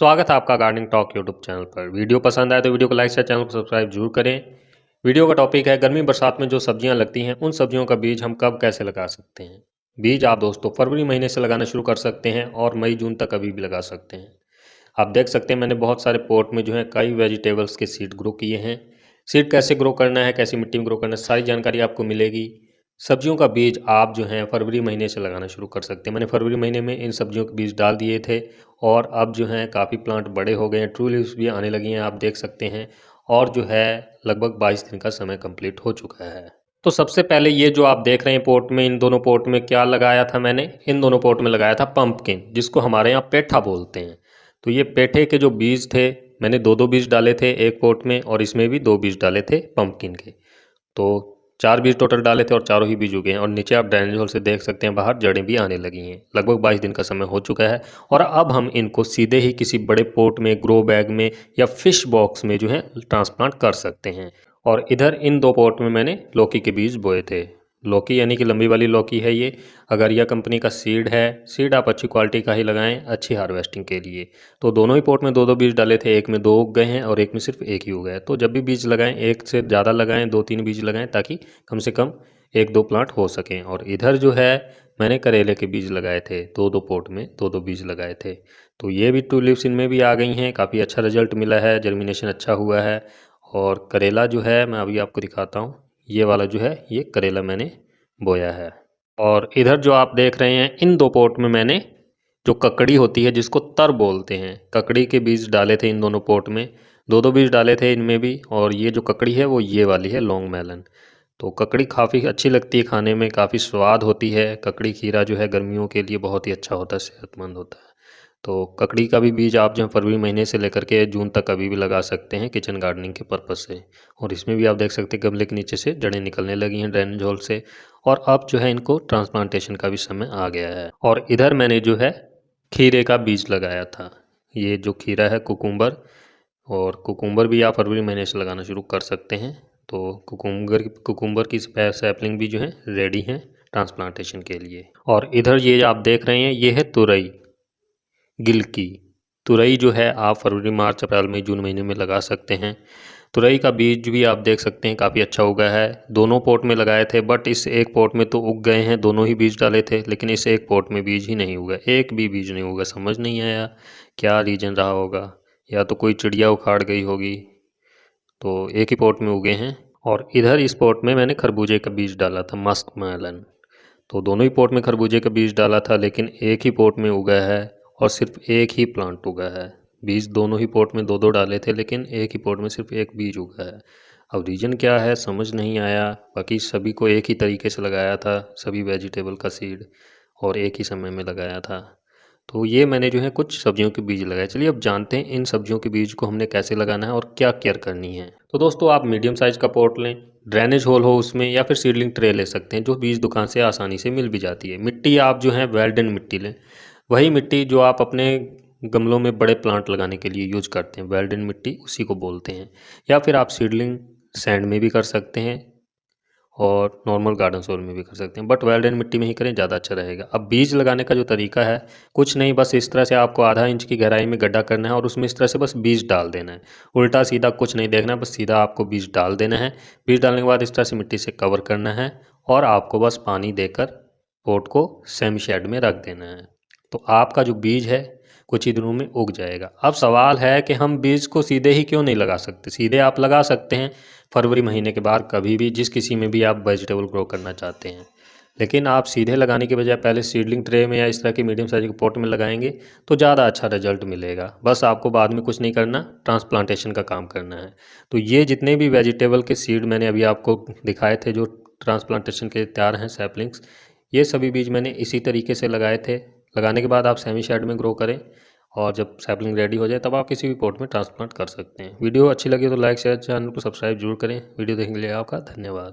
स्वागत है आपका गार्डनिंग टॉक यूट्यूब चैनल पर। वीडियो पसंद आए तो वीडियो को लाइक शेयर, चैनल को सब्सक्राइब जरूर करें। वीडियो का टॉपिक है गर्मी बरसात में जो सब्जियां लगती हैं उन सब्जियों का बीज हम कब कैसे लगा सकते हैं। बीज आप दोस्तों फरवरी महीने से लगाना शुरू कर सकते हैं और मई जून तक कभी भी लगा सकते हैं। आप देख सकते हैं मैंने बहुत सारे पॉट में जो है कई वेजिटेबल्स के सीड ग्रो किए हैं। सीड कैसे ग्रो करना है, कैसी मिट्टी में ग्रो करना है, सारी जानकारी आपको मिलेगी। सब्जियों का बीज आप जो है फरवरी महीने से लगाना शुरू कर सकते हैं। मैंने फरवरी महीने में इन सब्जियों के बीज डाल दिए थे और अब जो हैं काफ़ी प्लांट बड़े हो गए हैं, ट्रू लीव्स भी आने लगी हैं, आप देख सकते हैं। और जो है लगभग 22 दिन का समय कंप्लीट हो चुका है। तो सबसे पहले ये जो आप देख रहे हैं पोट में, इन दोनों पोट में क्या लगाया था मैंने, इन दोनों पोट में लगाया था पंपकिन, जिसको हमारे यहाँ पेठा बोलते हैं। तो ये पेठे के जो बीज थे मैंने दो बीज डाले थे एक पोट में, और इसमें भी 2 बीज डाले थे पंपकिन के। तो 4 बीज टोटल डाले थे और चारों ही बीज उगे हैं। और नीचे आप ड्रेनेज होल से देख सकते हैं बाहर जड़ें भी आने लगी हैं। लगभग 22 दिन का समय हो चुका है और अब हम इनको सीधे ही किसी बड़े पोट में, ग्रो बैग में या फिश बॉक्स में जो है ट्रांसप्लांट कर सकते हैं। और इधर इन 2 पोट में मैंने लौकी के बीज बोए थे। लौकी यानी कि लंबी वाली लौकी है ये, अगरिया कंपनी का सीड है। सीड आप अच्छी क्वालिटी का ही लगाएं अच्छी हार्वेस्टिंग के लिए। तो दोनों ही पोट में 2 बीज डाले थे, एक में 2 उग गए हैं और एक में सिर्फ एक ही उगा है। तो जब भी बीज लगाएं एक से ज़्यादा लगाएं, 2-3 बीज लगाएं ताकि कम से कम 1-2 प्लांट हो सकें। और इधर जो है मैंने करेले के बीज लगाए थे, 2-2 पोट में 2-2 बीज लगाए थे। तो ये भी ट्यूलिप्स इनमें भी आ गई हैं, काफ़ी अच्छा रिजल्ट मिला है, जर्मिनेशन अच्छा हुआ है। और करेला जो है मैं अभी आपको दिखाता हूँ, ये वाला जो है ये करेला मैंने बोया है। और इधर जो आप देख रहे हैं इन 2 पोट में मैंने जो ककड़ी होती है जिसको तर बोलते हैं, ककड़ी के बीज डाले थे इन दोनों पोट में। 2-2 बीज डाले थे इनमें भी। और ये जो ककड़ी है वो ये वाली है, लॉन्ग मेलन। तो ककड़ी काफ़ी अच्छी लगती है खाने में, काफ़ी स्वाद होती है। ककड़ी खीरा जो है गर्मियों के लिए बहुत ही अच्छा होता है, सेहतमंद होता है। तो ककड़ी का भी बीज आप जो है फरवरी महीने से लेकर के जून तक कभी भी लगा सकते हैं किचन गार्डनिंग के पर्पज़ से। और इसमें भी आप देख सकते हैं गमले के नीचे से जड़ें निकलने लगी हैं ड्रेनेज होल से। और अब जो है इनको ट्रांसप्लांटेशन का भी समय आ गया है। और इधर मैंने जो है खीरे का बीज लगाया था। ये जो खीरा है कुकुम्बर, और कुकुम्बर भी आप फरवरी महीने से लगाना शुरू कर सकते हैं। तो कुकुम्बर की सैपलिंग भी जो है रेडी है ट्रांसप्लांटेशन के लिए। और इधर ये आप देख रहे हैं ये है तुरई, गिलकी। तुरई जो है आप फरवरी मार्च अप्रैल मई जून महीने में लगा सकते हैं। तुरई का बीज भी आप देख सकते हैं काफ़ी अच्छा उगा है। दोनों पोट में लगाए थे बट इस एक पोट में तो उग गए हैं, दोनों ही बीज डाले थे, लेकिन इस एक पोट में बीज ही नहीं उगा, एक भी बीज नहीं उगा। समझ नहीं आया क्या रीज़न रहा होगा, या तो कोई चिड़िया उखाड़ गई होगी। तो एक ही पोट में उगे हैं। और इधर इस पोट में मैंने खरबूजे का बीज डाला था, मस्क मेलन। तो दोनों ही पोट में खरबूजे का बीज डाला था, लेकिन एक ही पोट में उगा है और सिर्फ एक ही प्लांट उगा है। बीज दोनों ही पोट में 2-2 डाले थे, लेकिन एक ही पोट में सिर्फ एक बीज उगा है। अब रीज़न क्या है समझ नहीं आया। बाकी सभी को एक ही तरीके से लगाया था, सभी वेजिटेबल का सीड, और एक ही समय में लगाया था। तो ये मैंने जो है कुछ सब्जियों के बीज लगाए। चलिए अब जानते हैं इन सब्जियों के बीज को हमने कैसे लगाना है और क्या केयर करनी है। तो दोस्तों आप मीडियम साइज़ का पॉट लें, ड्रेनेज होल हो उसमें, या फिर सीडलिंग ट्रे ले सकते हैं जो बीज दुकान से आसानी से मिल भी जाती है। मिट्टी आप जो है वेल्डन मिट्टी लें, वही मिट्टी जो आप अपने गमलों में बड़े प्लांट लगाने के लिए यूज करते हैं, वेल्डन मिट्टी उसी को बोलते हैं। या फिर आप सीडलिंग सैंड में भी कर सकते हैं और नॉर्मल गार्डन सोल में भी कर सकते हैं, बट वेल्डन मिट्टी में ही करें, ज़्यादा अच्छा रहेगा। अब बीज लगाने का जो तरीका है कुछ नहीं, बस इस तरह से आपको आधा इंच की गहराई में गड्ढा करना है और उसमें इस तरह से बस बीज डाल देना है। उल्टा सीधा कुछ नहीं देखना है, बस सीधा आपको बीज डाल देना है। बीज डालने के बाद इस तरह से मिट्टी से कवर करना है और आपको बस पानी देकर पोट को सेमी शेड में रख देना है। तो आपका जो बीज है कुछ ही दिनों में उग जाएगा। अब सवाल है कि हम बीज को सीधे ही क्यों नहीं लगा सकते। सीधे आप लगा सकते हैं फरवरी महीने के बाद कभी भी, जिस किसी में भी आप वेजिटेबल ग्रो करना चाहते हैं। लेकिन आप सीधे लगाने के बजाय पहले सीडलिंग ट्रे में या इस तरह के मीडियम साइज के पॉट में लगाएंगे तो ज़्यादा अच्छा रिजल्ट मिलेगा। बस आपको बाद में कुछ नहीं करना, ट्रांसप्लांटेशन का काम करना है। तो ये जितने भी वेजिटेबल के सीड मैंने अभी आपको दिखाए थे जो ट्रांसप्लांटेशन के तैयार हैं सैपलिंग्स, ये सभी बीज मैंने इसी तरीके से लगाए थे। लगाने के बाद आप सेमी शेड में ग्रो करें और जब सैपलिंग रेडी हो जाए तब आप किसी भी पॉट में ट्रांसप्लांट कर सकते हैं। वीडियो अच्छी लगी तो लाइक शेयर, चैनल को सब्सक्राइब जरूर करें। वीडियो देखने के लिए आपका धन्यवाद।